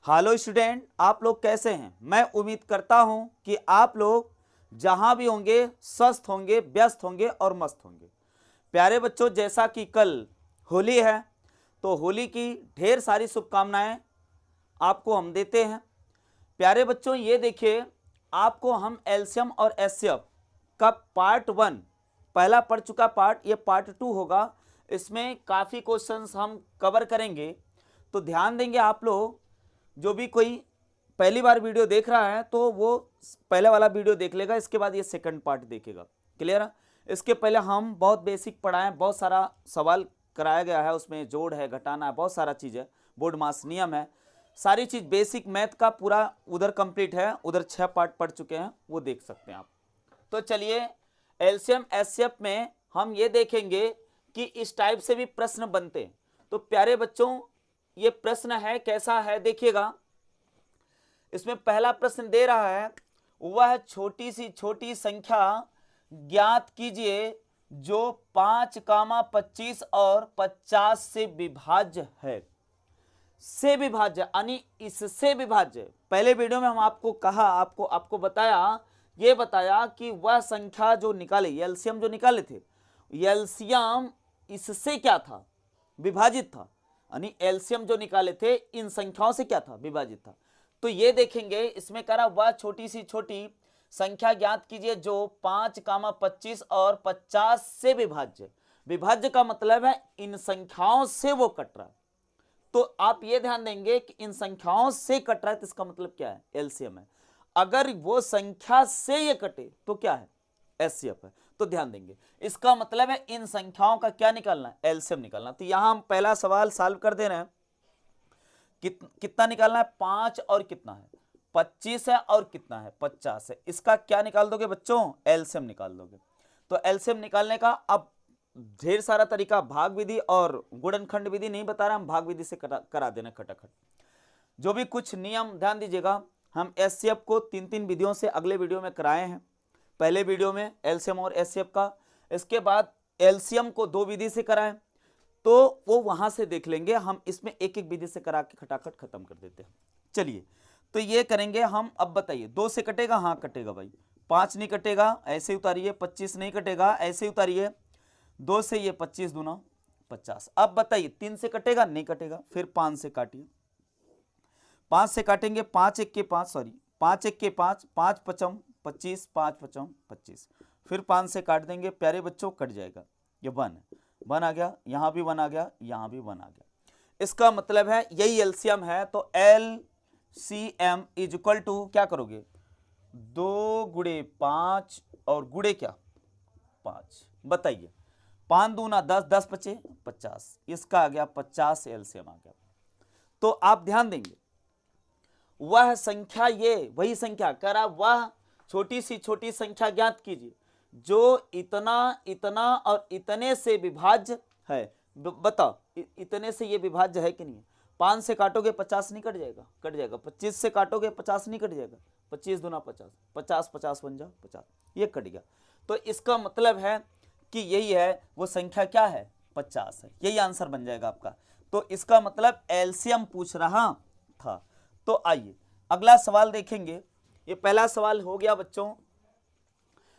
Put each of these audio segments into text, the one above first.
Hello student, आप लोग कैसे हैं? मैं उम्मीद करता हूं कि आप लोग जहां भी होंगे स्वस्थ होंगे, व्यस्त होंगे और मस्त होंगे। प्यारे बच्चों, जैसा कि कल होली है तो होली की ढेर सारी शुभकामनाएं आपको हम देते हैं। प्यारे बच्चों, ये देखिए, आपको हम एलसीएम और एचसीएफ का पार्ट 1 पहला पढ़ चुका पार्ट, ये पार्ट 2 होगा। इसमें काफ़ी क्वेश्चंस हम कवर करेंगे, तो ध्यान देंगे आप लोग। जो भी कोई पहली बार वीडियो देख रहा है तो वो पहले वाला वीडियो देख लेगा, इसके बाद ये सेकंड पार्ट देखेगा। क्लियर है? इसके पहले हम बहुत बेसिक पढ़ाएं, बहुत सारा सवाल कराया गया है, उसमें जोड़ है, घटाना है, बहुत सारा चीज़ है, बोर्ड मास नियम है, सारी चीज़ बेसिक मैथ का पूरा उधर कंप्लीट है। उधर 6 पार्ट पढ़ चुके हैं, वो देख सकते हैं आप। तो चलिए, एलसीएम एचसीएफ में हम ये देखेंगे कि इस टाइप से भी प्रश्न बनते हैं। तो प्यारे बच्चों, ये प्रश्न है, कैसा है देखिएगा। इसमें पहला प्रश्न दे रहा है, वह छोटी सी छोटी संख्या ज्ञात कीजिए जो 5, 25 और 50 से विभाज्य है। से विभाज्य यानी इससे विभाज्य। पहले वीडियो में हम आपको कहा, आपको बताया, ये बताया कि वह संख्या जो निकाले, एलसीएम जो निकाले थे, एलसीएम इससे क्या था? विभाजित था। यानी एलसीएम जो निकाले थे इन संख्याओं से क्या था? विभाजित था। तो ये देखेंगे, इसमें कह रहा वह छोटी सी छोटी संख्या ज्ञात कीजिए जो 5, 25 और 50 से विभाज्य। विभाज्य का मतलब है इन संख्याओं से वो कट रहा है। तो आप ये ध्यान देंगे कि इन संख्याओं से कट रहा है, तो इसका मतलब क्या है? एलसीएम है। अगर वो संख्या से ये कटे तो क्या है? एचसीएफ है। तो ध्यान देंगे, इसका मतलब है इन संख्याओं का क्या निकालना है? एलसीएम निकालना। तो यहां हम पहला सवाल सॉल्व कर दे रहे हैं। कितना निकालना है? 5 और कितना है? 25 है, और कितना है? 50 है। इसका क्या निकाल दोगे बच्चों? एलसीएम निकाल दोगे। तो एलसीएम निकालने का अब ढेर सारा तरीका, भाग विधि और गुणनखंड विधि नहीं बता रहा, हम भाग विधि से करा देना खटाखट। जो भी कुछ नियम ध्यान दीजिएगा, हम एचसीएफ को 3 विधियों से अगले वीडियो में कराए हैं। पहले वीडियो में एलसीएम और एचसीएफ का, इसके बाद एलसीएम को 2 विधि से कराएं, तो वो वहां से देख लेंगे। हम इसमें एक एक विधि से करा के खटाखट खत्म कर देते हैं। चलिए, तो ये करेंगे हम। अब बताइए, 2 से कटेगा? हाँ कटेगा भाई। 5 नहीं कटेगा, ऐसे उतारिए। 25 नहीं कटेगा, ऐसे उतारिए। 2 से ये 25 दूना 50। अब बताइए, 3 से कटेगा? नहीं कटेगा। फिर 5 से काटिए। 5 से काटेंगे, 5 1 के 5, सॉरी 5 1 के 5, 5 5 25, 5 5 25। फिर 5 से काट देंगे। प्यारे बच्चों, कट जाएगा। ये 1 आ गया, यहां भी 1 आ गया, यहां भी 1 आ गया। इसका मतलब है यही एलसीएम है। तो एलसीएम इज इक्वल टू क्या करोगे? 2 गुणे 5 और गुणे क्या? 5। बताइए, 5 दूना 10, 10 पचे 50। इसका आ गया 50 एलसीएम आ गया। तो आप ध्यान देंगे, वह संख्या, ये वही संख्या कह रहा, वह छोटी सी छोटी संख्या ज्ञात कीजिए जो इतना, इतना और इतने से विभाज्य है। बताओ, इतने से ये विभाज्य है कि नहीं? 5 से काटोगे 50 नहीं कट जाएगा? कट जाएगा। 25 से काटोगे 50 नहीं कट जाएगा? 25 दूना 50, 50 50 बन जाओ 50, ये कट गया। तो इसका मतलब है कि यही है वो संख्या, क्या है? 50 है। यही आंसर बन जाएगा आपका। तो इसका मतलब एलसीएम पूछ रहा था। तो आइए अगला सवाल देखेंगे। ये पहला सवाल हो गया बच्चों।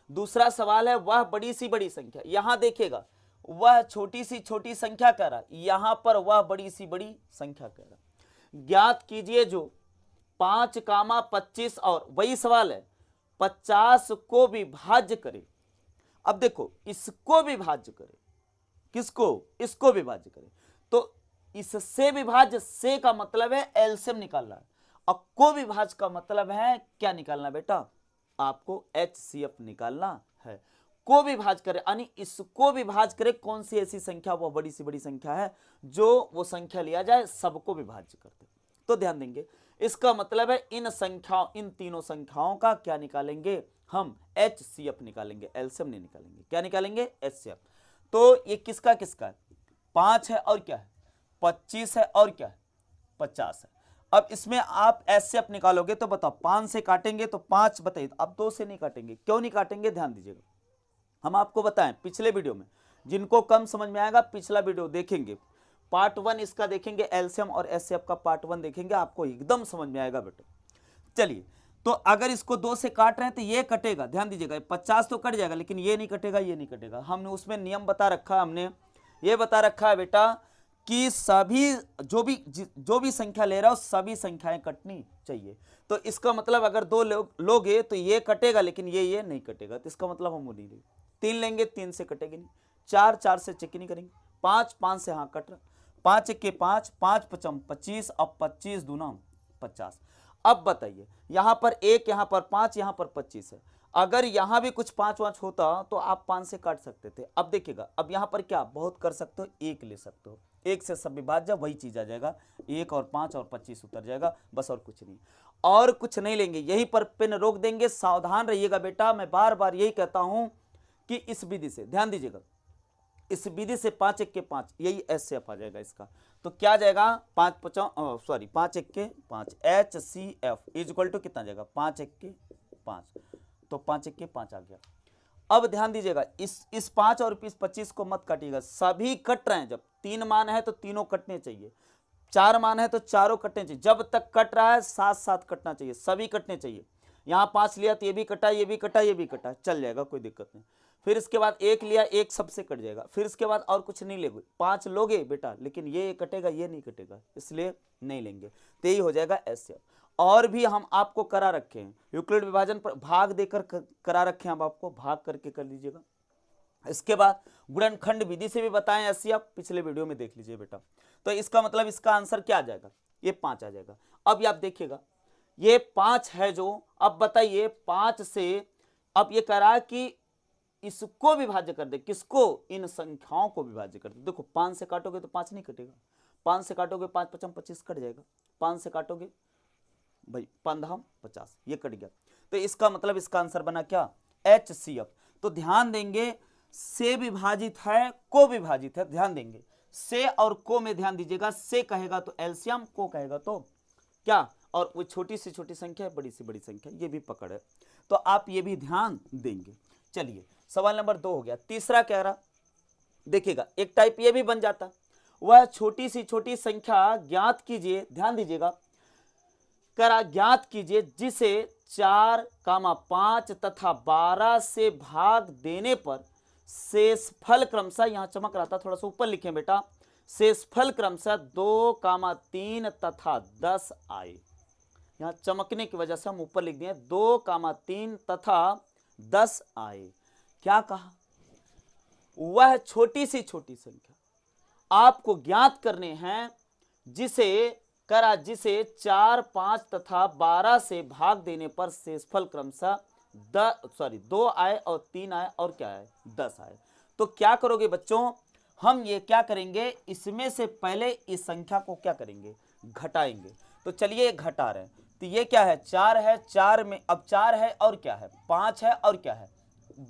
दूसरा सवाल है, वह बड़ी सी बड़ी संख्या। यहां देखिएगा, वह छोटी सी छोटी संख्या कह रहा, यहां पर वह बड़ी सी बड़ी संख्या कह रहा। ज्ञात कीजिए जो 5, 25 और वही सवाल है 50 को विभाज्य करे। अब देखो, इसको विभाज्य करे, किसको? इसको विभाज्य करे। तो इससे विभाज्य, से का मतलब है एलसीएम निकालना है, और को विभाज्य का मतलब है क्या निकालना बेटा? आपको एचसीएफ निकालना है। को विभाज्य करे यानी इसको विभाज्य करे। कौन सी ऐसी संख्या? वो बड़ी सी बड़ी संख्या है जो वो संख्या लिया जाए, सबको विभाज्य करते। तो ध्यान देंगे, इसका मतलब है इन संख्याओं, इन तीनों संख्याओं का क्या निकालेंगे? हम एचसीएफ निकालेंगे, एलसीएम नहीं निकालेंगे। क्या निकालेंगे? एचसीएफ। तो ये किसका किसका है? 5 है और क्या है? 25 है और क्या है? 50 है। अब इसमें आप एचसीएफ निकालोगे तो बताओ, 5 से काटेंगे तो 5, बताइए। अब 2 से नहीं काटेंगे, क्यों नहीं काटेंगे? ध्यान दीजिएगा, हम आपको बताएं पिछले वीडियो में, जिनको कम समझ में आएगा पिछला वीडियो देखेंगे। पार्ट 1 इसका देखेंगे, एलसीएम और एचसीएफ का पार्ट 1 देखेंगे, आपको एकदम समझ में आएगा बेटा। चलिए, तो अगर इसको 2 से काट रहे हैं तो ये कटेगा, ध्यान दीजिएगा, 50 तो कट जाएगा, लेकिन ये नहीं कटेगा, ये नहीं कटेगा। हमने उसमें नियम बता रखा, हमने ये बता रखा है बेटा कि सभी जो भी संख्या ले रहा हो सभी संख्याएं कटनी चाहिए। तो इसका मतलब अगर 2 लोगे तो ये कटेगा, लेकिन ये नहीं कटेगा, तो इसका मतलब हम वो नहीं लेंगे। 3 लेंगे, 3 से कटेगी नहीं। 4 से चेक नहीं करेंगे। 5 से हाँ कट रहा, 5 1 5, 5 5 25, अब 25 दूना 50। अब बताइए, यहां पर 1, यहां पर 5, यहां पर 25 है। अगर यहां भी कुछ 5 होता तो आप 5 से काट सकते थे। अब देखिएगा, अब यहां पर क्या बहुत कर सकते हो, 1 ले सकते हो, 1 से सब विभाज्य वही चीज आ जाएगा, 1 और 5 और 25 उतर जाएगा, बस और कुछ नहीं, और कुछ नहीं लेंगे। यहीं पर पेन रोक देंगे। सावधान रहिएगा बेटा, मैं बार बार यही कहता हूं कि इस विधि से ध्यान दीजिएगा, इस विधि से 5 1 5, यही एचसीएफ आ जाएगा इसका। तो क्या जाएगा, 5 1 5 HCF इज इक्वल टू कितना जाएगा, 5 1 5, तो 5 1 5 आ गया। अब ध्यान दीजिएगा, इस 5 और इस 25 को मत काटिएगा, सभी कट रहे हैं। जब 3 मान है तो तीनों कटने चाहिए, 4 मान है तो चारों कटने चाहिए। जब तक कट रहा है साथ साथ कटना चाहिए, सभी कटने चाहिए। यहाँ 5 लिया तो ये भी कटा, ये भी कटा, ये भी कटा, चल जाएगा, कोई दिक्कत नहीं। फिर इसके बाद 1 लिया, 1 सबसे कट जाएगा। फिर इसके बाद और कुछ नहीं लेंगे, 5 लोगे बेटा, लेकिन ये कटेगा, ये नहीं कटेगा, इसलिए नहीं लेंगे, तो यही हो जाएगा एचसीएफ। और भी हम आपको करा रखे हैं, यूक्लिड विभाजन पर भाग देकर करा रखे हैं, हम आपको भाग करके कर लीजिएगा। इसके बाद गुणनखंड विधि से भी बताएं एचसीएफ, पिछले वीडियो में देख लीजिए बेटा। तो इसका मतलब इसका आंसर क्या आ जाएगा, ये 5 आ जाएगा। अब ये आप देखिएगा, ये 5 है जो, अब बताइए 5 से अब ये करा कि इसको विभाज्य कर दे, किसको, इन संख्याओं को विभाज्य कर दे। देखो 5 से काटोगे तो 5 नहीं कटेगा, 5 से काटोगे 5 5 25 कट जाएगा, 5 से काटोगे भाई 15 50, ये कट गया। तो इसका मतलब इसका आंसर बना क्या, HCF। तो ध्यान देंगे, से विभाजित है, को विभाजित है, ध्यान देंगे, से और को में ध्यान दीजिएगा। से कहेगा तो एलसीएम, को कहेगा तो क्या, और वो छोटी से छोटी संख्या है, बड़ी से बड़ी संख्या, ये भी पकड़ है, तो आप ये भी ध्यान देंगे। चलिए, सवाल नंबर 2 हो गया। तीसरा कह रहा, देखिएगा एक टाइप ये भी बन जाता, वह छोटी सी छोटी संख्या ज्ञात कीजिए, ध्यान दीजिएगा, करा ज्ञात कीजिए जिसे 4, 5 तथा 12 से भाग देने पर शेषफल क्रमशः, यहां चमक रहा था, थोड़ा सा ऊपर लिखें बेटा, शेषफल क्रमशः 2, 3 तथा 10 आए। यहां चमकने की वजह से हम ऊपर लिख दिए 2, 3 तथा 10 आए। क्या कहा, वह छोटी सी छोटी संख्या आपको ज्ञात करने हैं जिसे 4, 5 तथा 12 से भाग देने पर शेषफल क्रमशः 2 आए और 3 आए और क्या आए, 10 आए। तो क्या करोगे बच्चों, हम ये क्या करेंगे, इसमें से पहले इस संख्या को क्या करेंगे, घटाएंगे। तो चलिए घटा रहे हैं, तो ये क्या है, 4 है, 4 में अब 4 है और क्या है, 5 है और क्या है,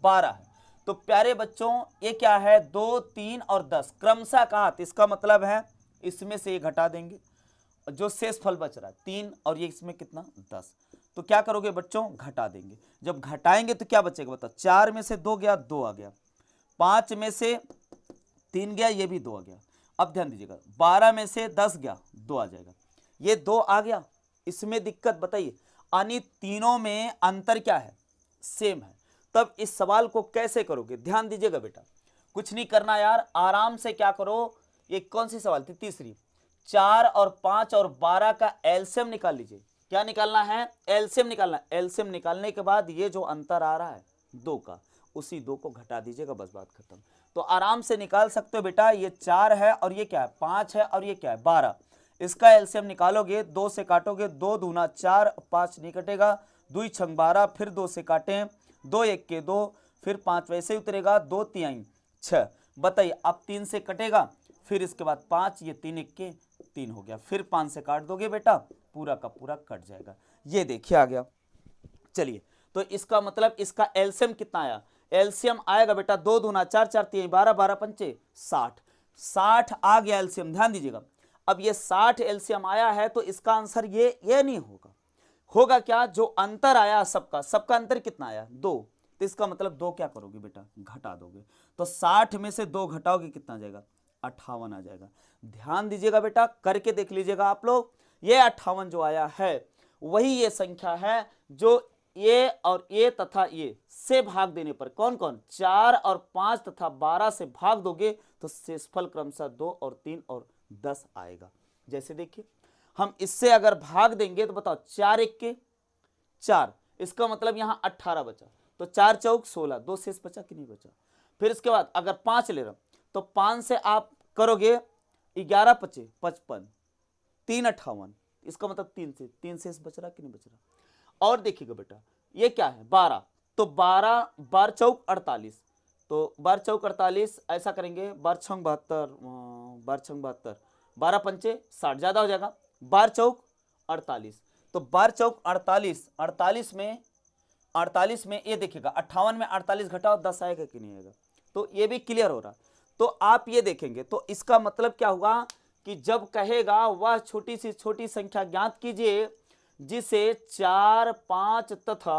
12 है। तो प्यारे बच्चों ये क्या है, 2, 3 और 10 क्रमशः कहा, तो इसका मतलब है इसमें से ये घटा देंगे, जो शेष फल बच रहा है 3 और ये इसमें कितना 10। तो क्या करोगे बच्चों, घटा देंगे। जब घटाएंगे तो क्या बचेगा बताओ, 4 में से 2 गया, 2 आ गया, 5 में से 3 गया, ये भी 2 आ गया। अब ध्यान दीजिएगा, 12 में से 10 गया, 2 आ जाएगा, ये 2 आ गया। इसमें दिक्कत बताइए, यानी तीनों में अंतर क्या है, सेम है। तब इस सवाल को कैसे करोगे, ध्यान दीजिएगा बेटा, कुछ नहीं करना यार, आराम से क्या करो, ये कौन सी सवाल थी, तीसरी, 4 और 5 और 12 का एलसीएम निकाल लीजिए। क्या निकालना है, एलसीएम निकालना। एलसीएम निकालने के बाद ये जो अंतर आ रहा है 2 का, उसी 2 को घटा दीजिएगा, बस बात खत्म। तो आराम से निकाल सकते हो बेटा, ये 4 है और ये क्या है, 5 है और ये क्या है, 12। इसका एलसीएम निकालोगे, 2 से काटोगे, 2 दूना 4, 5 नहीं कटेगा, 2 6 12, फिर 2 से काटें, 2 1 के 2, फिर 5 वैसे ही उतरेगा, 2 3 6। बताइए अब 3 से कटेगा, फिर इसके बाद 5, ये 3 1 के 3 हो गया, फिर 5 से काट दोगे बेटा, पूरा का पूरा कट जाएगा। ये देखिए आ गया। चलिए, तो इसका मतलब इसका एलसीएम कितना आया, एलसीएम आएगा बेटा 2 दूना 4, 4 3 12, 12 पंचे 60, 60 आ गया एलसीएम। ध्यान दीजिएगा, अब ये 60 एलसीएम आया है, तो इसका आंसर ये नहीं होगा, होगा क्या, जो अंतर आया सबका अंतर कितना आया, 2। तो इसका मतलब 2 क्या करोगे बेटा, घटा दोगे। तो 60 में से 2 घटाओगे, कितना जाएगा, 58 आ जाएगा। ध्यान दीजिएगा बेटा, करके देख लीजिएगा आप लोग। ये 58 जो आया है वही ये संख्या है जो ये और ये तथा ये से भाग देने पर, कौन कौन, 4 और 5 तथा 12 से भाग दोगे तो शेषफल क्रमशः 2 और 3 और 10 आएगा। जैसे देखिए हम इससे अगर भाग देंगे तो बताओ 4 एक के 4, इसका मतलब यहां 18 बचा, तो 4 चौक 16, 2 शेष बचा कि नहीं बचा। फिर इसके बाद अगर 5 ले रहा तो 5 से आप करोगे 11 पचे 55, 3 58, इसका मतलब 3 शेष बच रहा कि नहीं बच रहा। और देखिएगा बेटा ये क्या है 12, तो 12 12 चौक 48, तो 12 चौक 48, ऐसा करेंगे 12 छंग 72, 12 छंग 72, 12 पंचे 60, ज्यादा हो जाएगा 12 चौक 48, तो 12 चौक 48, 48 में ये देखिएगा 58 में 48 घटाओ 10 आएगा कि नहीं आएगा, तो ये भी क्लियर हो रहा। तो आप ये देखेंगे तो इसका मतलब क्या हुआ कि जब कहेगा वह छोटी सी छोटी संख्या ज्ञात कीजिए जिसे 4 5 तथा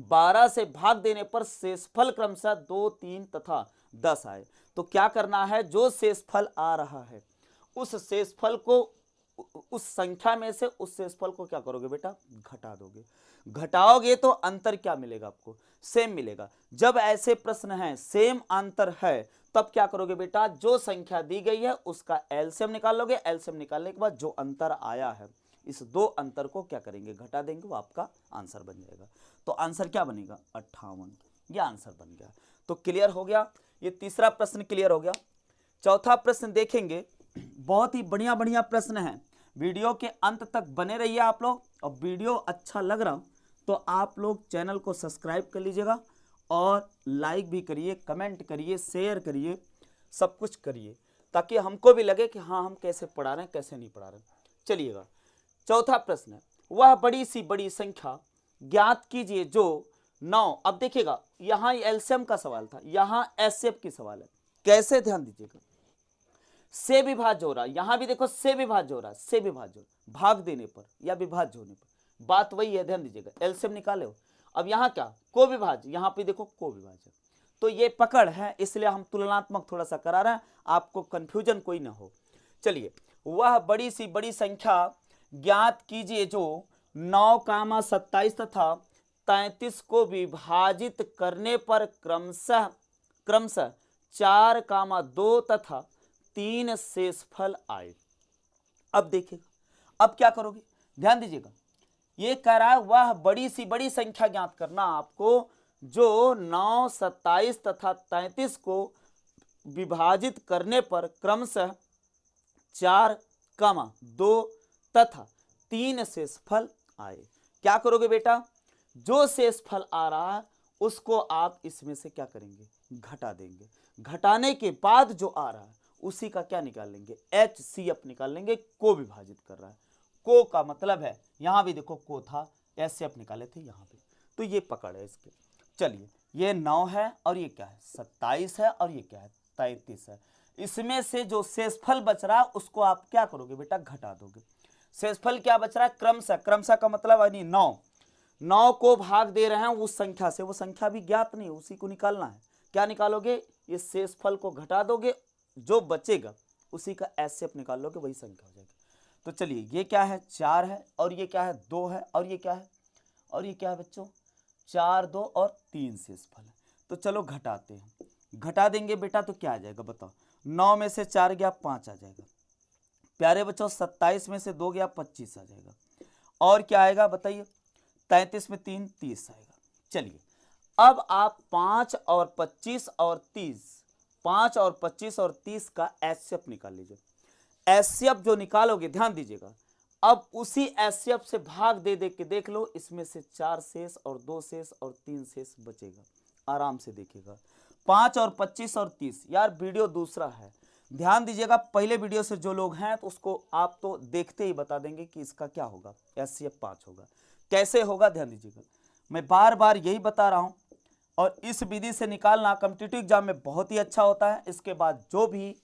12 से भाग देने पर शेषफल क्रमशः 2 3 तथा 10 आए, तो क्या करना है, जो शेषफल आ रहा है उस शेषफल को, उस संख्या में से उस शेषफल को क्या करोगे बेटा, घटा दोगे। घटाओगे तो अंतर क्या मिलेगा आपको, सेम मिलेगा। जब ऐसे प्रश्न हैं सेम अंतर है तब क्या करोगे बेटा, जो संख्या दी गई है उसका एलसीएम निकाल लोगे। एलसीएम निकालने के बाद जो अंतर आया है इस दो अंतर को क्या करेंगे, घटा देंगे, वो आपका आंसर बन जाएगा। तो आंसर क्या बनेगा 58, ये आंसर बन गया। तो क्लियर हो गया, ये तीसरा प्रश्न क्लियर हो गया। चौथा प्रश्न देखेंगे, बहुत ही बढ़िया बढ़िया प्रश्न है। वीडियो के अंत तक बने रहिए आप लोग, और वीडियो अच्छा लग रहा तो आप लोग चैनल को सब्सक्राइब कर लीजिएगा और लाइक भी करिए, कमेंट करिए, शेयर करिए, सब कुछ करिए ताकि हमको भी लगे कि हाँ हम कैसे पढ़ा रहे हैं कैसे नहीं पढ़ा रहे। चलिएगा चौथा प्रश्न है, वह बड़ी सी बड़ी संख्या ज्ञात कीजिए जो 9, अब देखिएगा यहाँ एलसीएम का सवाल था, यहाँ एचसीएफ की सवाल है। कैसे, ध्यान दीजिएगा, से विभाज्य हो रहा है, यहां भी देखो से विभाज्य हो रहा है, से विभाज्य भाग देने पर या विभाज्य होने पर, बात वही है, ध्यान दीजिएगा। एलसीएम निकाले हो, अब यहाँ क्या को विभाज्य, यहाँ पे देखो को विभाज्य, तो ये पकड़ है, इसलिए हम तुलनात्मक थोड़ा सा करा रहे हैं, आपको कंफ्यूजन कोई ना हो। चलिए, वह बड़ी सी बड़ी संख्या ज्ञात कीजिए जो 9, 27 तथा 33 को विभाजित करने पर क्रमशः 4, 2 तथा 3 शेषफल आए। अब देखिएगा, अब क्या करोगे, ध्यान दीजिएगा, ये कह रहा है वह बड़ी सी बड़ी संख्या ज्ञात करना आपको जो 9, 27 तथा 33 को विभाजित करने पर क्रमशः 4, 2 तथा 3 शेषफल आए। क्या करोगे बेटा, जो शेषफल आ रहा है उसको आप इसमें से क्या करेंगे, घटा देंगे। घटाने के बाद जो आ रहा है उसी का क्या निकाल लेंगे, एचसीएफ निकाल लेंगे, को विभाजित कर रहा है। को का मतलब है, यहां भी देखो को था, एचसीएफ निकाले थे यहां पे, तो ये पकड़ है इसके। चलिए, ये 9 है और ये क्या है 27 है और ये क्या है 33 है। इसमें से जो शेषफल बच रहा है उसको आप क्या करोगे बेटा, घटा दोगे। शेषफल क्या बच रहा है, क्रमशः, क्रमशः का मतलब है 9 को भाग दे रहे हैं उस संख्या से, वो संख्या भी ज्ञात नहीं, उसी को निकालना है। क्या निकालोगे, ये शेषफल को घटा दोगे, जो बचेगा उसी का एचसीएफ निकाल लोगे, वही संख्या हो जाएगी। तो चलिए, ये क्या है 4 है और ये क्या है 2 है और ये क्या है, और ये क्या है बच्चों 4, 2 और 3 शेषफल है। तो चलो घटाते हैं, घटा देंगे बेटा तो क्या आ जाएगा बताओ, 9 में से 4 गया 5 आ जाएगा, प्यारे बच्चों 27 में से 2 गया 25 आ जाएगा, और क्या आएगा बताइए 33 में 3 30 आएगा। चलिए, अब आप 5 और 25 और 30, 5 और 25 और 30 का एचसीएफ निकाल लीजिए। एचसीएफ जो निकालोगे, ध्यान दीजिएगा, अब उसी एचसीएफ से भाग दे दे के देख लो, इसमें से 4 शेष और 2 शेष और 3 शेष बचेगा। आराम से देखिएगा, 5 और 25 और 30, यार वीडियो दूसरा है, ध्यान दीजिएगा। पहले वीडियो से जो लोग हैं तो उसको आप तो देखते ही बता देंगे कि इसका क्या होगा, एचसीएफ 5 होगा। कैसे होगा ध्यान दीजिएगा, मैं बार बार यही बता रहा हूं, और इस विधि से निकालना कॉम्पिटिटिव एग्जाम में बहुत ही अच्छा होता है। इसके बाद जो भी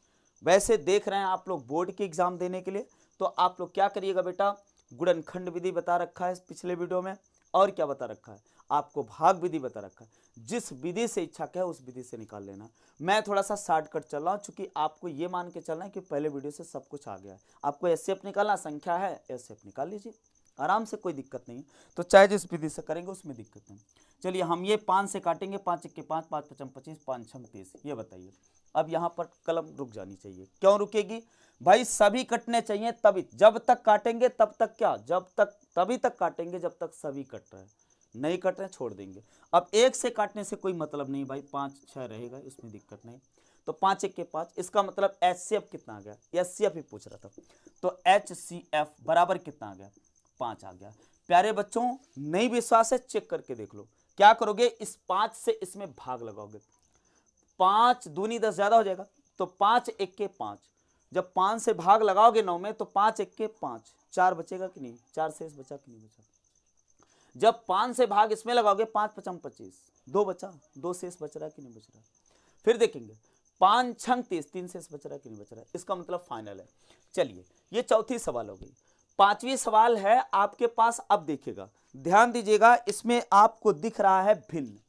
वैसे देख रहे हैं आप लोग बोर्ड के एग्जाम देने के लिए, तो आप लोग क्या करिएगा बेटा, गुणनखंड विधि बता रखा है पिछले वीडियो में, और क्या बता रखा है, आपको भाग विधि बता रखा है, जिस विधि से इच्छा क्या है उस विधि से निकाल लेना। मैं थोड़ा सा शॉर्टकट चल रहा हूँ, चूंकि आपको ये मान के चलना है कि पहले वीडियो से सब कुछ आ गया है। आपको एचसीएफ निकालना, संख्या है एचसीएफ निकाल लीजिए आराम से, कोई दिक्कत नहीं है। तो चाहे जिस विधि से करेंगे उसमें दिक्कत नहीं। चलिए हम ये 5 से काटेंगे, 5 1 के 5, 5 5 25, 5 6 30। ये बताइए, अब यहाँ पर कलम रुक जानी चाहिए। क्यों रुकेगी भाई? सभी कटने चाहिए, तभी जब तक काटेंगे तब तक क्या, जब तक तभी तक काटेंगे जब तक सभी कट रहे हैं, नहीं कट रहे छोड़ देंगे। अब एक से काटने से कोई मतलब नहीं भाई, 5 6 रहेगा, इसमें दिक्कत नहीं। तो 5 1 के 5, इसका मतलब एचसीएफ कितना आ गया? एचसीएफ ही पूछ रहा था, तो एचसीएफ बराबर कितना आ गया? 5 आ गया। प्यारे बच्चों, नहीं विश्वास है चेक करके देख लो। क्या करोगे? इस 5 से इसमें भाग लगाओगे, 5 दूनी 10 ज्यादा हो जाएगा, तो 5 1 के 5। जब 5 से भाग लगाओगे 9 में, तो 5 1 के 5, 4 बचेगा कि नहीं? 4 शेष बचा कि नहीं बचा? जब 5 से भाग इसमें लगाओगे, 5 5 25, 2 बचा, 2 शेष बच रहा कि नहीं बच रहा? फिर देखेंगे 5 6 30, 3 शेष बच रहा कि नहीं बच रहा? इसका मतलब फाइनल है। चलिए ये चौथी सवाल हो गई। पांचवी सवाल है आपके पास, अब देखिएगा ध्यान दीजिएगा, इसमें आपको दिख रहा है भिन्न।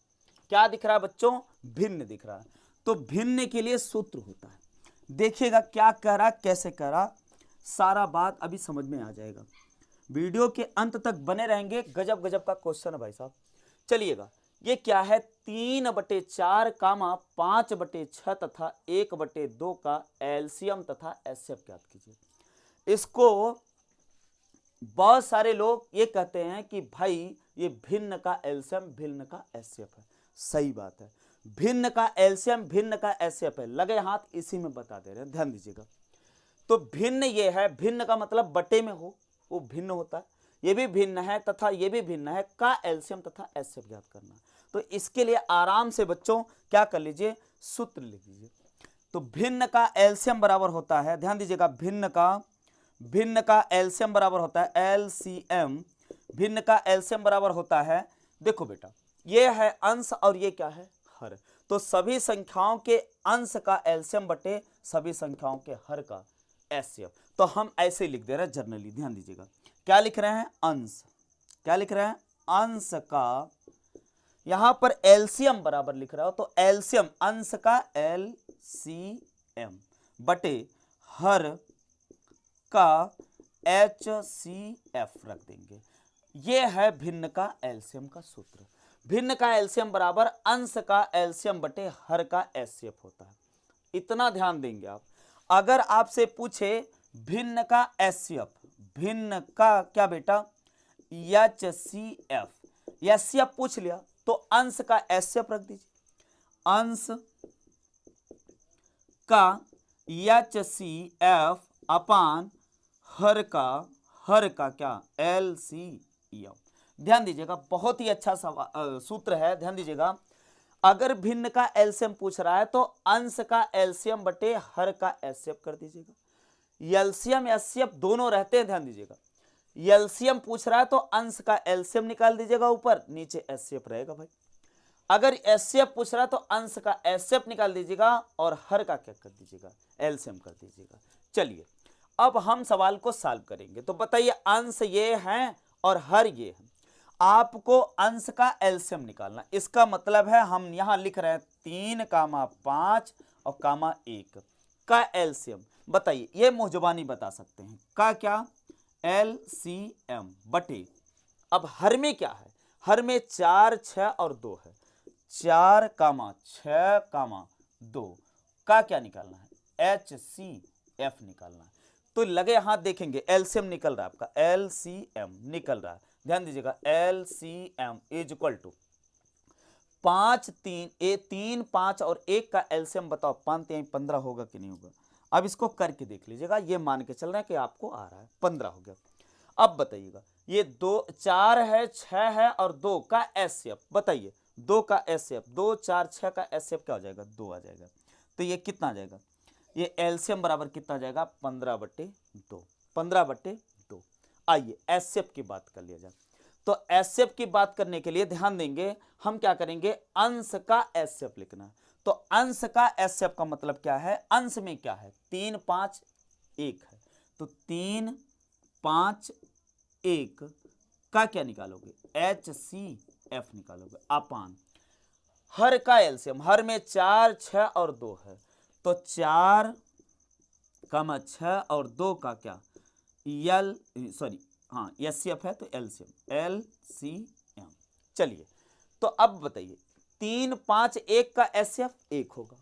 क्या दिख रहा है बच्चों? भिन्न दिख रहा है। तो भिन्न के लिए सूत्र होता है, देखिएगा क्या कह रहा, कैसे कह रहा, सारा बात अभी समझ में आ जाएगा। वीडियो के अंत तक बने रहेंगे, गजब गजब का क्वेश्चन है भाई साहब। चलिएगा ये क्या है? 3/4 कामा 5/6 तथा 1/2 का एलसीएम तथा एचसीएफ ज्ञात कीजिए। इसको बहुत सारे लोग ये कहते हैं कि भाई ये भिन्न का एलसीएम भिन्न का एचसीएफ है। सही बात है, भिन्न का एलसीएम भिन्न का एचसीएफ है, लगे हाथ इसी में बता दे रहे हैं, ध्यान दीजिएगा। तो भिन्न ये है, भिन्न का मतलब बटे में हो वो भिन्न होता है, ये भी भिन्न है तथा ये भी भिन्न है, का एलसीएम तथा एचसीएफ ज्ञात करना। तो इसके लिए आराम से बच्चों क्या कर लीजिए, सूत्र लिख लीजिए। तो भिन्न का एलसीएम बराबर होता है, ध्यान दीजिएगा, भिन्न का एलसीएम बराबर होता है एलसीएम, भिन्न का एलसीएम बराबर होता है, देखो बेटा ये है अंश और ये क्या है? हर। तो सभी संख्याओं के अंश का एलसीएम बटे सभी संख्याओं के हर का एचसीएफ। तो हम ऐसे लिख दे रहे हैं जनरली, ध्यान दीजिएगा क्या लिख रहे हैं? अंश। क्या लिख रहे हैं? अंश का, यहां पर एलसीएम बराबर लिख रहा हो तो एलसीएम अंश का एलसीएम बटे हर का एचसीएफ रख देंगे। ये है भिन्न का एलसीएम का सूत्र। भिन्न का एलसीएम बराबर अंश का एलसीएम बटे हर का एचसीएफ होता है। इतना ध्यान देंगे आप। अगर आपसे पूछे भिन्न का एचसीएफ, भिन्न का क्या बेटा? एचसीएफ, एचसीएफ पूछ लिया तो अंश का एचसीएफ रख दीजिए, अंश का एचसीएफ अपान हर का क्या? एलसीएम। ध्यान दीजिएगा बहुत ही अच्छा सूत्र है, ध्यान दीजिएगा। अगर भिन्न का एलसीएम पूछ रहा है तो अंश का एलसीएम बटे हर का एचसीएफ कर दीजिएगा। एलसीएम एचसीएफ दोनों रहते हैं, ध्यान दीजिएगा। एलसीएम पूछ रहा है तो अंश का एलसीएम निकाल दीजिएगा ऊपर, नीचे एचसीएफ रहेगा भाई। अगर एचसीएफ पूछ रहा है तो अंश का एचसीएफ निकाल दीजिएगा और हर का क्या कर दीजिएगा? एलसीएम कर दीजिएगा। चलिए अब हम सवाल को सॉल्व करेंगे। तो बताइए अंश ये हैं और हर ये है, आपको अंश का एलसीएम निकालना। इसका मतलब है हम यहां लिख रहे हैं 3,5 और 1 का एलसीएम। बताइए, ये मुहजबानी बता सकते हैं का क्या? एलसीएम बटे, अब हर में क्या है? हर में 4 6 और 2 है, 4, 6, 2 का क्या निकालना है? एचसीएफ निकालना है। तो लगे हाथ देखेंगे एलसीएम निकल रहा है आपका, एलसीएम निकल रहा है, ध्यान दीजिएगा। एलसीएम इज इक्वल टू 5 3 5 और 1 का एलसीएम बताओ, 5 3 15 होगा कि नहीं होगा? अब इसको करके देख लीजिएगा, ये मान के चल रहा है कि आपको आ रहा है, 15 हो गया। अब बताइएगा ये 2 4 है 6 है और 2 का एचसीएफ बताइए, 2 का एचसीएफ, 2 4 6 का एचसीएफ क्या हो जाएगा? 2 आ जाएगा। तो ये कितना आ जाएगा? ये एलसीएम बराबर कितना आ जाएगा? 15/2, 15/2। आइए एचसीएफ की बात कर लिया जाए। तो एचसीएफ की बात करने के लिए ध्यान देंगे, हम क्या करेंगे? अंश का एचसीएफ लिखना है। तो अंश का एचसीएफ का मतलब क्या है? अंश में क्या है? 3 5 1 है, तो 3 5 1 का क्या निकालोगे? एचसीएफ f निकालोगे अपान हर का एलसीएम, हर में 4, 6 और 2 है, तो 4, 6 और 2 का क्या एचसीएफ है तो एलसीएम। चलिए तो अब बताइए 3, 5, 1 का एचसीएफ 1 होगा।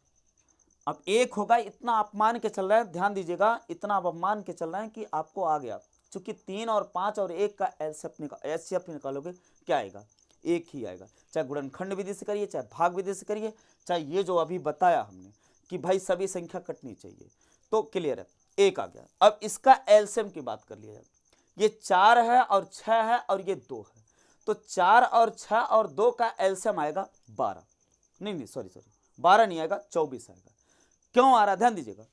अब 1 होगा, इतना आप मान के चल रहे हैं, ध्यान दीजिएगा, इतना आप मान के चल रहे हैं कि आपको आ गया, चूंकि 3 और 5 और 1 का एचसीएफ निकालोगे क्या आएगा, 1 ही आएगा। चाहे गुणनखंड विधि से करिए, चाहे भाग विधि से करिए, चाहे ये जो अभी बताया हमने कि भाई सभी संख्या कटनी चाहिए, तो क्लियर है, 1 आ गया। अब इसका एलसीएम की बात कर लिया जाए, ये 4 है और 6 है और ये 2 है, तो 4 और 6 और 2 का एलसीएम आएगा 12, नहीं सॉरी 12 नहीं आएगा, 24 आएगा। क्यों आ रहा, ध्यान दीजिएगा,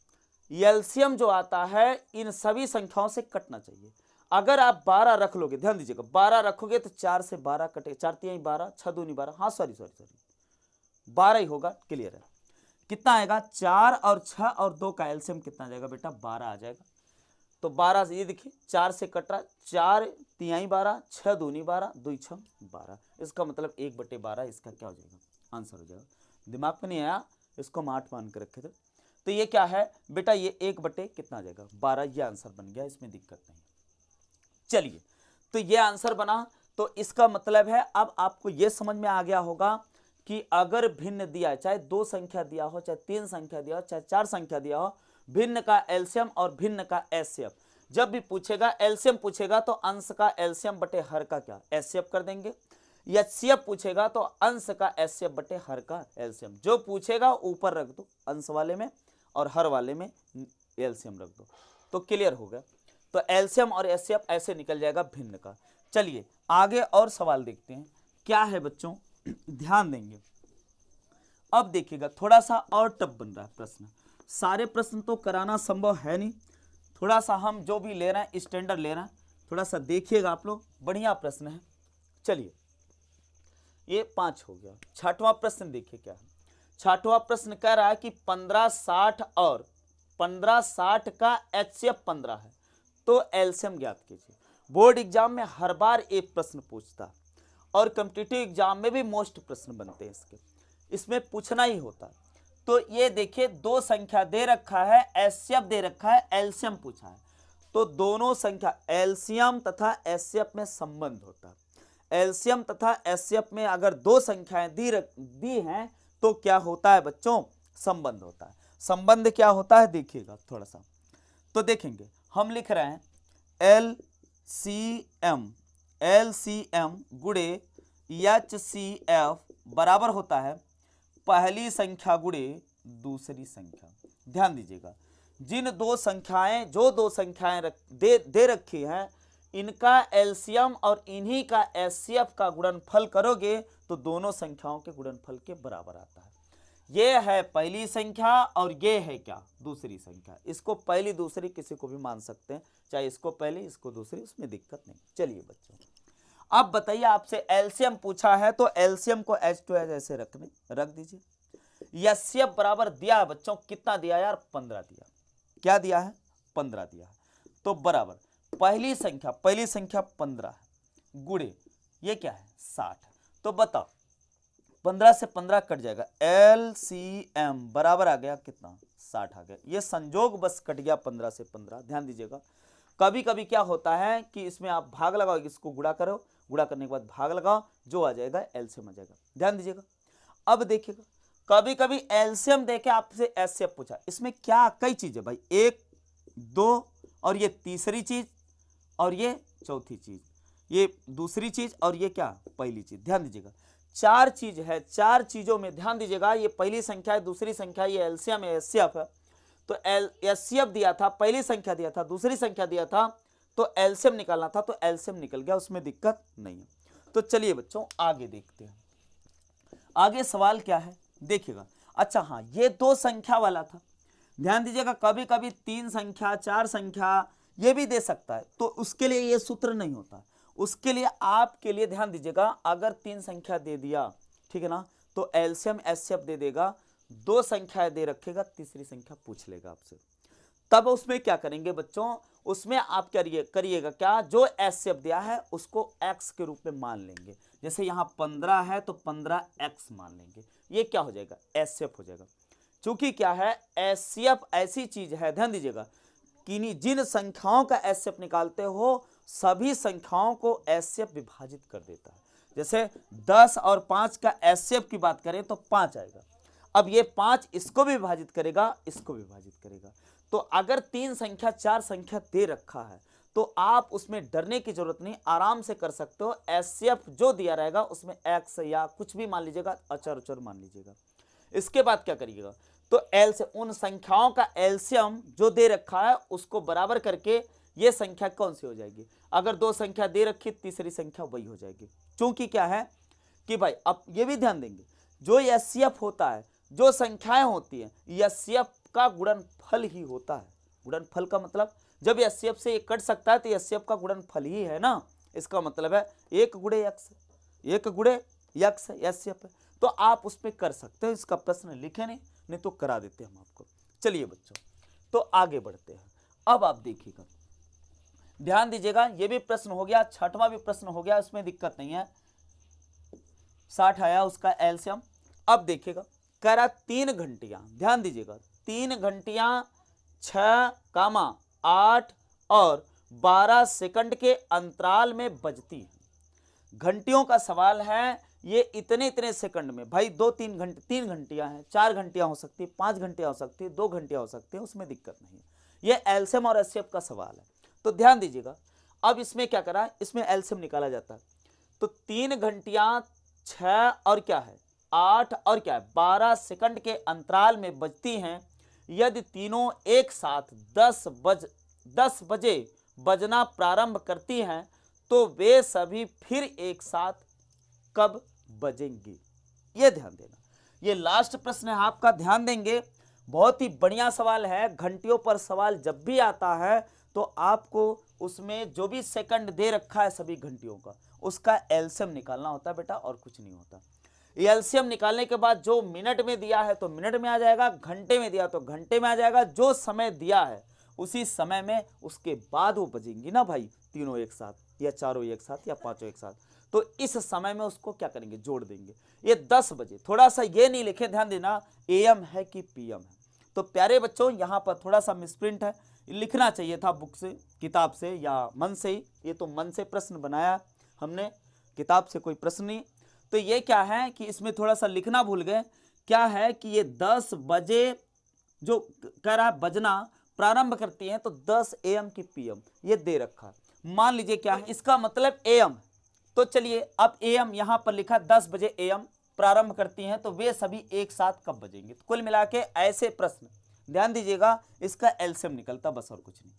एलसीएम जो आता है इन सभी संख्याओं से कटना चाहिए। अगर आप 12 रख लोगे, ध्यान दीजिएगा, 12 रखोगे तो 4 से 12 कटेगा, 4 3 12, 6 2 12, हाँ सॉरी 12 ही होगा, क्लियर है। कितना आएगा, 4 और 6 और 2 का एलसीएम कितना आ जाएगा बेटा, 12 आ जाएगा। तो 12 से ये देखिए 4 से कट रहा, 4 3 12, 6 2 12, 2 6 12, इसका मतलब 1/12 इसका क्या हो जाएगा, आंसर हो जाएगा। दिमाग में नहीं आया, इसको हम 8 मान के रखे थे, तो ये क्या है बेटा, ये 1 कितना आ जाएगा, 12, ये आंसर बन गया, इसमें दिक्कत नहीं। चलिए तो ये आंसर बना, तो इसका मतलब है अब आपको ये समझ में आ गया होगा कि अगर भिन्न दिया है, चाहे 2 संख्या दिया हो, चाहे 3 संख्या दिया हो, चाहे 4 संख्या दिया हो, भिन्न का एलसीएम और भिन्न का एचसीएफ जब भी पूछेगा, एलसीएम पूछेगा तो अंश का एलसीएम बटे हर का क्या एचसीएफ कर देंगे, एचसीएफ पूछेगा तो अंश का एचसीएफ बटे हर का एलसीएम, जो पूछेगा ऊपर रख दो अंश वाले में और हर वाले में एलसीएम रख दो, तो क्लियर हो गया। तो एलसीएम और एचसीएफ ऐसे निकल जाएगा भिन्न का। चलिए आगे और सवाल देखते हैं क्या है बच्चों, ध्यान देंगे। अब देखिएगा थोड़ा सा और टफ बन रहा है प्रश्न, सारे प्रश्न तो कराना संभव है नहीं, थोड़ा सा हम जो भी ले रहे हैं स्टैंडर्ड ले रहे हैं, थोड़ा सा देखिएगा आप लोग, बढ़िया प्रश्न है। चलिए ये 5 हो गया। 6वां प्रश्न देखिए क्या है। 6वां प्रश्न कह रहा है कि 1560 और 1560 का एचसीएफ 15 है, तो एलसीएम ज्ञात कीजिए। बोर्ड एग्जाम में हर बार एक प्रश्न पूछता और कॉम्पिटिटिव एग्जाम में भी मोस्ट प्रश्न बनते हैं इसमें पूछना ही होता। तो ये देखिए 2 संख्या दे रखा है, एचसीएफ दे रखा है, एलसीएम पूछा है, तो दोनों संख्या एलसीएम तथा एचसीएफ में संबंध होता है। एलसीएम तथा एचसीएफ में अगर 2 संख्याएं दी हैं तो क्या होता है बच्चों, संबंध होता है। संबंध क्या होता है देखिएगा थोड़ा सा, तो देखेंगे हम लिख रहे हैं एलसीएम गुणे एचसीएफ बराबर होता है पहली संख्या गुणे दूसरी संख्या। ध्यान दीजिएगा, जिन 2 संख्याएं जो 2 संख्याएं दे रखी हैं, इनका एलसीएम और इन्हीं का एचसीएफ का गुणनफल करोगे तो दोनों संख्याओं के गुणनफल के बराबर आता है। ये है पहली संख्या और ये है क्या, दूसरी संख्या। इसको पहली दूसरी किसी को भी मान सकते हैं, चाहे इसको पहली इसको दूसरी, उसमें दिक्कत नहीं। चलिए बच्चों अब बताइए, आपसे एलसीएम पूछा है तो एलसीएम को एच टू एच ऐसे रख दीजिए। एचसीएफ बराबर दिया है बच्चों, कितना दिया यार, 15 दिया। क्या दिया है, 15 दिया है, तो बराबर पहली संख्या 15 है गुणे ये क्या है 60, तो बताओ 15 से 15 कट जाएगा, एलसीएम बराबर आ गया कितना, 60 आ गया। ये संजोग बस कट गया 15 से 15। ध्यान दीजिएगा, कभी कभी क्या होता है कि इसमें आप भाग लगाओ, इसको गुणा करो, गुणा करने के बाद भाग लगाओ, जो आ जाएगा एलसीएम आ जाएगा। ध्यान दीजिएगा, अब देखिएगा कभी कभी एलसीएम देके आपसे एचसीएफ पूछा, इसमें क्या कई चीजें भाई, 1 2 और ये तीसरी चीज और ये चौथी चीज, ये दूसरी चीज और ये क्या पहली चीज। ध्यान दीजिएगा 4 चीज है, 4 चीजों में ध्यान दीजिएगा, ये पहली संख्या है, दूसरी संख्या, ये एलसीएम है, एचसीएफ है। तो एचसीएफ दिया था, पहली संख्या दिया था, दूसरी संख्या दिया था, तो एलसीएम निकालना था, तो एलसीएम निकल गया, उसमें दिक्कत नहीं है। तो चलिए बच्चों आगे देखते हैं, आगे सवाल क्या है देखिएगा। अच्छा हाँ, ये 2 संख्या वाला था, ध्यान दीजिएगा, कभी कभी 3 संख्या 4 संख्या ये भी दे सकता है, तो उसके लिए ये सूत्र नहीं होता। उसके लिए आपके लिए ध्यान दीजिएगा, अगर 3 संख्या दे दिया, ठीक है ना, तो एलसीएम एचसीएफ दे देगा, 2 संख्या दे रखेगा, तीसरी संख्या पूछ लेगा आपसे, तब उसमें क्या करेंगे बच्चों, उसमें आप करिएगा क्या, जो एचसीएफ दिया है उसको x के रूप में मान लेंगे। जैसे यहाँ 15 है तो 15x मान लेंगे, ये क्या हो जाएगा, एचसीएफ हो जाएगा। चूंकि क्या है, एचसीएफ ऐसी चीज है, ध्यान दीजिएगा, कि जिन संख्याओं का एचसीएफ निकालते हो सभी संख्याओं को एचसीएफ विभाजित कर देता है। जैसे 10 और 5 का एचसीएफ की बात करें तो 5 आएगा। अब ये 5 इसको भी विभाजित करेगा, इसको भी विभाजित करेगा। तो अगर 3 संख्या 4 संख्या दे रखा है तो आप उसमें डरने की जरूरत नहीं, आराम से कर सकते हो। एचसीएफ जो दिया रहेगा उसमें एक्स या कुछ भी मान लीजिएगा, अचर उचर मान लीजिएगा। इसके बाद क्या करिएगा, तो एलसीएम, उन संख्याओं का एलसीएम जो दे रखा है उसको बराबर करके ये संख्या कौन सी हो जाएगी, अगर 2 संख्या दे रखी तीसरी संख्या वही हो जाएगी। क्योंकि क्या है कि भाई अब ये भी ध्यान देंगे, जो एचसीएफ होता है, जो संख्याएं होती हैं, एचसीएफ का गुणनफल ही होता है। गुणनफल का मतलब जब एचसीएफ से ये कट सकता है तो एचसीएफ का गुणनफल ही है ना, इसका मतलब है 1 गुणे x, 1 गुणे x एचसीएफ है। तो आप उसमें कर सकते हो, इसका प्रश्न लिखे नहीं तो करा देते हम आपको। चलिए बच्चों, तो आगे बढ़ते हैं। अब आप देखिएगा, ध्यान दीजिएगा, ये भी प्रश्न हो गया, छठवां भी प्रश्न हो गया, उसमें दिक्कत नहीं है। 60 आया उसका एलसीएम। अब देखिएगा, कह रहा 3 घंटियां, ध्यान दीजिएगा, 3 घंटियां 6, 8 और 12 सेकंड के अंतराल में बजती हैं। घंटियों का सवाल है, ये इतने सेकंड में, भाई 2-3 घंटे, 3 घंटियां हैं, 4 घंटियां हो सकती, 5 घंटियां हो सकती, 2 घंटियां हो सकती है, उसमें दिक्कत नहीं है। ये एलसीएम और एचसीएफ का सवाल है, तो ध्यान दीजिएगा। अब इसमें क्या करा, इसमें एलसीएम निकाला जाता है। तो 3 घंटियां 6 और क्या है 8 और क्या है 12 सेकंड के अंतराल में बजती हैं। यदि तीनों एक साथ 10 बजे बजना प्रारंभ करती हैं तो वे सभी फिर एक साथ कब बजेंगे, ये ध्यान देना। ये लास्ट प्रश्न है आपका, ध्यान देंगे, बहुत ही बढ़िया सवाल है। घंटियों पर सवाल जब भी आता है तो आपको उसमें जो भी सेकंड दे रखा है सभी घंटियों का, उसका एलसीएम निकालना होता है बेटा, और कुछ नहीं होता। एलसीएम निकालने के बाद जो मिनट में दिया है तो मिनट में आ जाएगा, घंटे में दिया तो घंटे में आ जाएगा, जो समय दिया है उसी समय में उसके बाद वो बजेंगी ना भाई, तीनों एक साथ या चारों एक साथ या पांचों एक साथ। तो इस समय में उसको क्या करेंगे, जोड़ देंगे। ये 10 बजे, थोड़ा सा ये नहीं लिखे, ध्यान देना, एएम है कि पीएम है। तो प्यारे बच्चों, यहाँ पर थोड़ा सा मिसप्रिंट है, लिखना चाहिए था बुक से, किताब से या मन से ही। ये तो मन से प्रश्न बनाया हमने, किताब से कोई प्रश्न नहीं। तो ये क्या है कि इसमें थोड़ा सा लिखना भूल गए। क्या है कि ये 10 बजे जो कह रहा है बजना प्रारंभ करती है, तो 10 AM की PM ये दे रखा है। मान लीजिए क्या है, इसका मतलब AM। तो चलिए अब AM यहां पर लिखा 10 बजे AM प्रारंभ करती हैं, तो वे सभी एक साथ कब बजेंगे। तो कुल मिला के ऐसे प्रश्न, ध्यान दीजिएगा, इसका एलसीएम निकलता, बस और कुछ नहीं।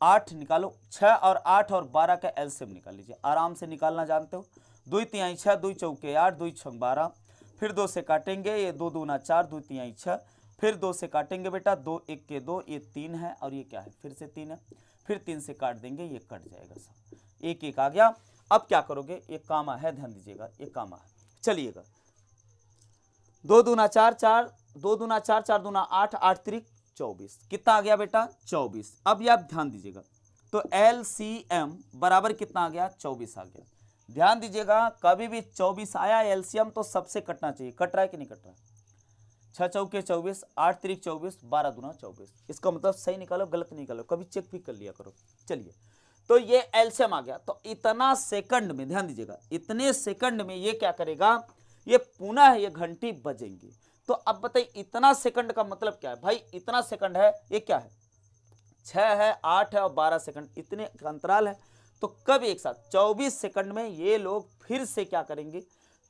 8 निकालो, 6 और 8 और 12 का एलसीएम निकाल लीजिए, आराम से निकालना जानते हो। 2 तिहाई 6, 2 चौके 8, 2 छक 12, फिर 2 से काटेंगे, ये 2 दूना 4, 2 तिहाई 6, फिर 2 से काटेंगे बेटा, 2 1 के 2, ये 3 है और ये क्या है, फिर से 3 है, फिर 3 से काट देंगे, ये कट जाएगा सब, 1 1 आ गया। अब क्या करोगे, ये कामा है, ध्यान दीजिएगा, ये कामा है। चलिएगा, 2 दूना 4, 4, 2 दूना 4, 4 दूना 8, 8 3 24, कितना आ गया बेटा, 24। अब ये आप ध्यान दीजिएगा, तो एलसीएम बराबर कितना आ गया, 24 आ गया। ध्यान दीजिएगा, कभी भी 24 आया एलसीएम तो सबसे कटना चाहिए, कट रहा है कि नहीं कट रहा है। 6 चौके 24, 8 3 24, 12 दूना 24, इसका मतलब सही निकालो, गलत निकालो, कभी चेक भी कर लिया करो। चलिए, तो ये एलसीएम आ गया। तो इतना सेकंड में, ध्यान दीजिएगा, इतने सेकंड में ये क्या करेगा, ये पुनः ये घंटी बजेंगी। तो अब बताइए इतना सेकंड का मतलब क्या है भाई, इतना सेकंड है, ये क्या है, 6 है, 8 है और 12 सेकंड, इतने का अंतराल है। तो कब एक साथ 24 सेकंड में ये लोग फिर से क्या करेंगे,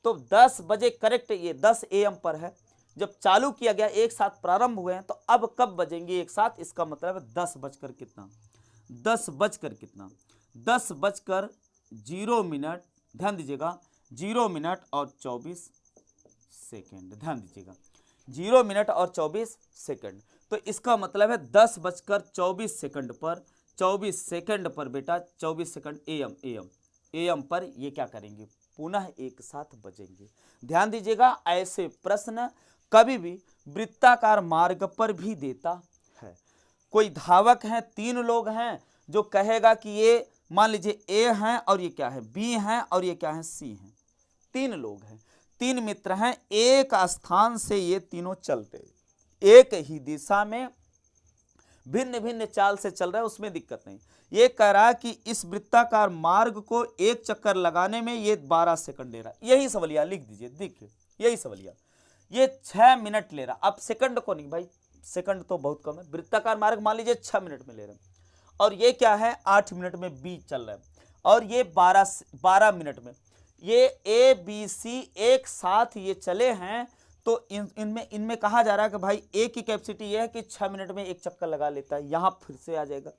तो 10 बजे करेक्ट, ये 10 AM पर है, जब चालू किया गया एक साथ प्रारंभ हुए हैं, तो अब कब बजेंगे एक साथ, इसका मतलब है 10 बजकर कितना, 10 बजकर कितना, 10 बजकर 0 मिनट, ध्यान दीजिएगा, 0 मिनट और 24 सेकेंड, ध्यान दीजिएगा, 0 मिनट और 24 सेकेंड। तो इसका मतलब है 10 बजकर 24 सेकंड पर, 24 सेकंड पर बेटा, 24 सेकंड AM पर ये क्या करेंगे, पुनः एक साथ बजेंगे। ध्यान दीजिएगा, ऐसे प्रश्न कभी भी वृत्ताकार मार्ग पर भी देता है। कोई धावक हैं, 3 लोग हैं, जो कहेगा कि ये मान लीजिए ए हैं और ये क्या है बी हैं और ये क्या है सी हैं। 3 लोग हैं, 3 मित्र हैं, एक स्थान से ये तीनों चलते, एक ही दिशा में भिन्न भिन्न चाल से चल रहा है, उसमें दिक्कत नहीं। ये कह रहा कि इस वृत्ताकार मार्ग को एक चक्कर लगाने में ये 12 सेकंड ले रहा है। यही सवालिया लिख दीजिए, देखिए यही सवालिया, ये 6 मिनट ले रहा। अब सेकंड को नहीं भाई, सेकंड तो बहुत कम है। वृत्ताकार मार्ग मान लीजिए 6 मिनट में ले रहे हैं, और ये क्या है 8 मिनट में बी चल रहा है, और ये 12 मिनट में। ये ए बी सी एक साथ ये चले हैं, तो इनमें कहा जा रहा है कि भाई ए की कैपेसिटी ये है कि 6 मिनट में एक चक्कर लगा लेता है, यहां फिर से आ जाएगा।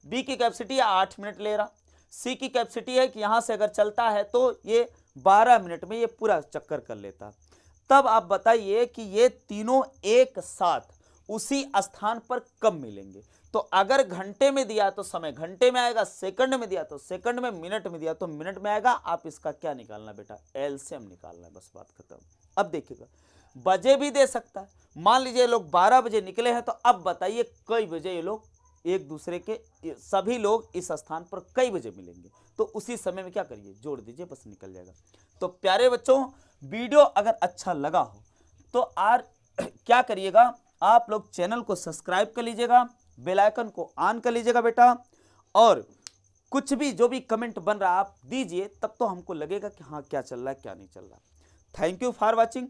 बी की कैपेसिटी 8 मिनट ले रहा, सी की कैपेसिटी है कि यहां से अगर चलता है तो ये 12 मिनट में ये पूरा चक्कर कर लेता। तब आप बताइए कि ये तीनों एक साथ उसी स्थान पर कब मिलेंगे। तो अगर घंटे में दिया तो समय घंटे में आएगा, सेकंड में दिया तो सेकंड में, मिनट में दिया तो मिनट में आएगा। आप इसका क्या निकालना बेटा, एलसीएम निकालना है, बस बात खत्म। अब देखिएगा, बजे भी दे सकता है। मान लीजिए लोग 12 बजे निकले हैं, तो अब बताइए कई बजे ये लोग एक दूसरे के, सभी लोग इस स्थान पर कई बजे मिलेंगे। तो उसी समय में क्या करिए, जोड़ दीजिए, बस निकल जाएगा। तो प्यारे बच्चों, वीडियो अगर अच्छा लगा हो तो क्या करिएगा, आप लोग चैनल को सब्सक्राइब कर लीजिएगा, बेल आइकन को ऑन कर लीजिएगा बेटा, और कुछ भी जो भी कमेंट बन रहा आप दीजिए, तब तो हमको लगेगा कि हाँ क्या चल रहा है क्या नहीं चल रहा। Thank you for watching.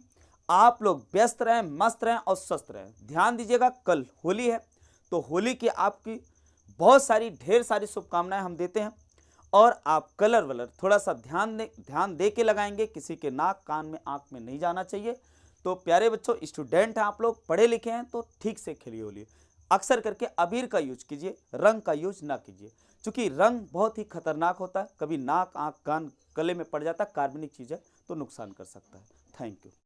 आप लोग व्यस्त रहें, मस्त रहें और स्वस्थ रहें। ध्यान दीजिएगा, कल होली है, तो होली की आपकी बहुत सारी ढेर सारी शुभकामनाएं हम देते हैं। और आप कलर वलर थोड़ा सा ध्यान दे के लगाएंगे, किसी के नाक कान में आंख में नहीं जाना चाहिए। तो प्यारे बच्चों, स्टूडेंट हैं आप लोग, पढ़े लिखे हैं, तो ठीक से खेलिए होली। अक्सर करके अबीर का यूज कीजिए, रंग का यूज ना कीजिए, क्योंकि रंग बहुत ही खतरनाक होता है। कभी नाक आंख कान गले में पड़ जाता है, कार्बनिक चीज़ है, तो नुकसान कर सकता है। Thank you.